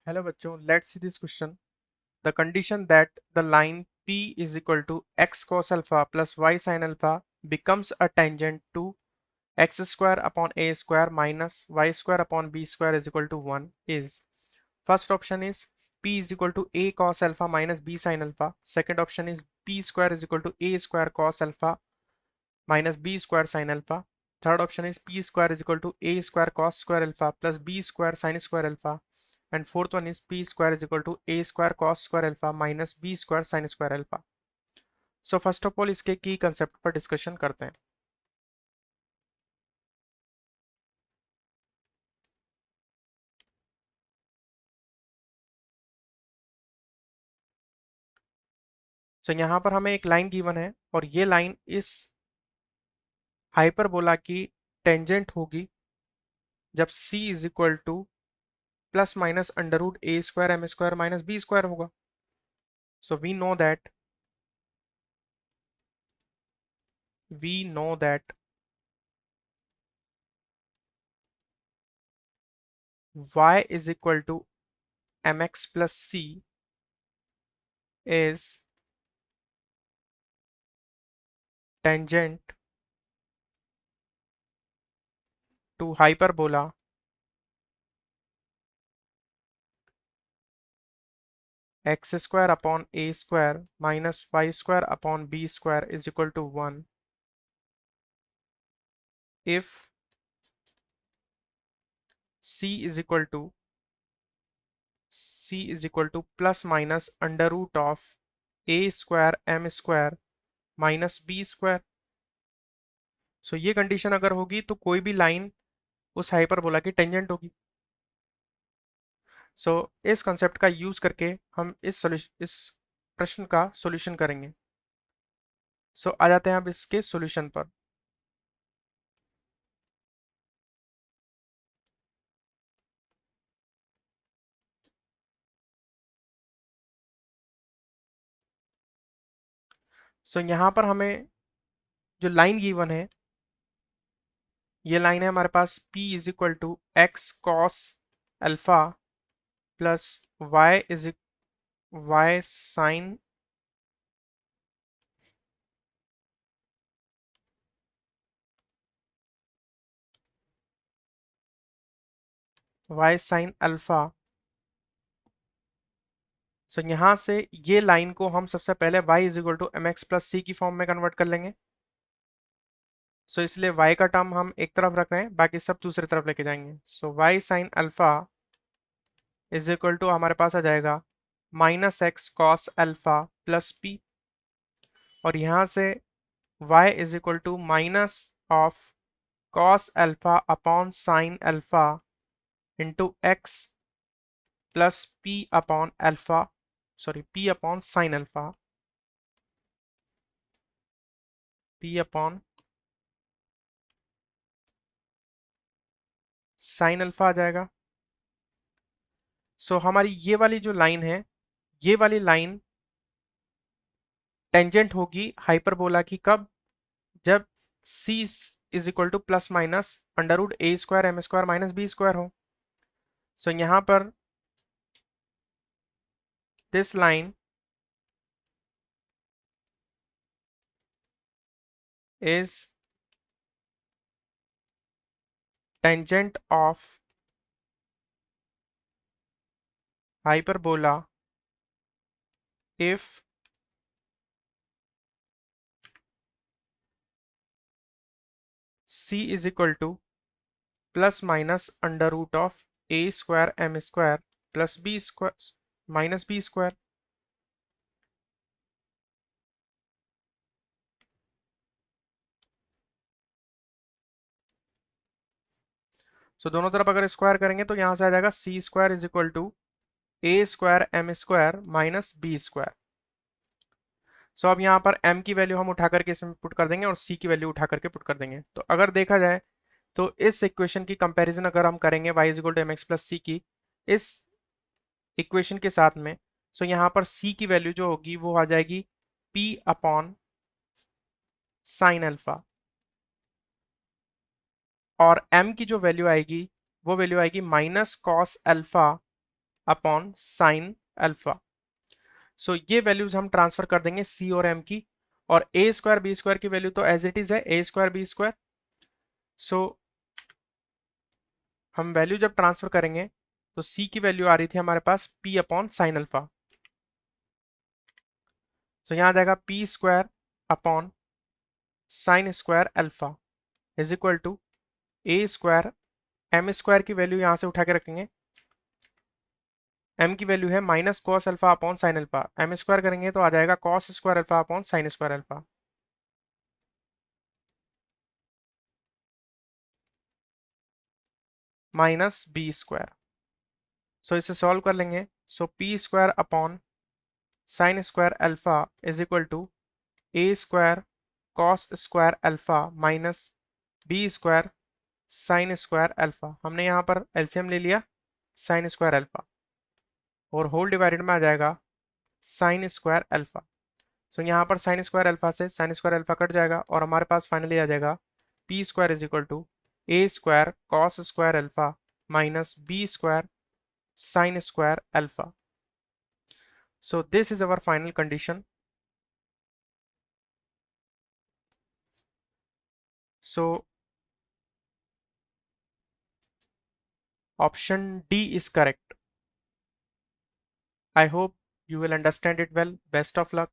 Hello bachcho, let's see this question. The condition that the line P is equal to x cos alpha plus y sin alpha becomes a tangent to x square upon a square minus y square upon b square is equal to 1 is. First option is P is equal to a cos alpha minus b sin alpha. Second option is p square is equal to a square cos alpha minus b square sin alpha. Third option is p square is equal to a square cos square alpha plus b square sin square alpha. And fourth one is p square is equal to a square cos square alpha minus b square sin square alpha. So first of all इसके की concept पर discussion करते हैं. सो यहाँ पर हमें एक line given है और ये लाइन इस हाइपरबोला की टेंजेंट होगी जब c is equal to plus minus under root A square M square minus B square होगा. So we know that y is equal to mx plus c is tangent to hyperbola x square upon a square minus y square upon b square is equal to 1 if c is equal to plus minus under root of a square m square minus B square. So ये condition अगर होगी तो कोई भी line उस hyperbola की tangent होगी. सो इस कंसेप्ट का यूज करके हम इस प्रश्न का सॉल्यूशन करेंगे. सो आ जाते हैं अब इसके सॉल्यूशन पर. सो यहाँ पर हमें जो लाइन गिवन है ये लाइन है हमारे पास P is equal to x cos alpha plus y sine alpha. So यहां से ये लाइन को हम सबसे पहले y is equal to m x plus c की फॉर्म में कन्वर्ट कर लेंगे. सो इसलिए y का टर्म हम एक तरफ रख रहे हैं, बाकी सब दूसरी तरफ लेके जाएंगे. So y sine alpha is equal to हमारे पास आ जाएगा minus x cos alpha plus p. और यहां से y is equal to minus of cos alpha upon sine alpha into x plus p upon sine alpha p upon sine alpha आ जाएगा. So हमारी ये वाली जो लाइन है ये वाली लाइन टेंजेंट होगी हाइपरबोला की कब, जब c is equal to plus minus under root A square M square minus B square हो. सो यहां पर this line is tangent of hyperbola if c is equal to plus minus under root of a square m square plus b square minus b square. सो दोनों तरफ अगर square करेंगे तो यहां से आ जाएगा c square is equal to A square M square minus B square. So अब यहाँ पर m की वैल्यू हम उठा करके इसमें पुट कर देंगे और c की वैल्यू उठा करके पुट कर देंगे. तो अगर देखा जाए तो इस इक्वेशन की कंपैरिजन अगर हम करेंगे y is equal to m x plus c की इस इक्वेशन के साथ में, सो यहाँ पर c की वैल्यू जो होगी वो आ जाएगी p अपॉन साइन अल्फा और m की जो वैल्यू आएगी वो वैल्यू आएगी minus cos alpha upon sine alpha. So ये वैल्यूज हम ट्रांसफर कर देंगे सी और एम की, और ए स्क्वायर बी स्क्वायर की वैल्यू तो एज इट इज है ए स्क्वायर बी स्क्वायर। सो हम वैल्यू जब ट्रांसफर करेंगे तो सी की वैल्यू आ रही थी हमारे पास p upon sine alpha. So यहां आ जाएगा P square upon sine square alpha is equal to A square, M square की वैल्यू यहां से उठा के रखेंगे, एम की वैल्यू है minus cos alpha upon sine alpha, m square करेंगे तो आ जाएगा cos square alpha upon sine square alpha minus B square. So इसे सॉल्व कर लेंगे। So p square upon sine square alpha is equal to A square cos square alpha minus B square sine square alpha. हमने यहाँ पर LCM ले लिया sine square alpha, और whole divided में आ जाएगा साइन स्क्वायर अल्फा। सो यहाँ पर साइन स्क्वायर अल्फा से साइन स्क्वायर अल्फा कट जाएगा, और हमारे पास फाइनली आ जाएगा P square is equal to A square cos square alpha minus B square sine square alpha. So this is our final condition. So option D is correct. I hope you will understand it well. Best of luck.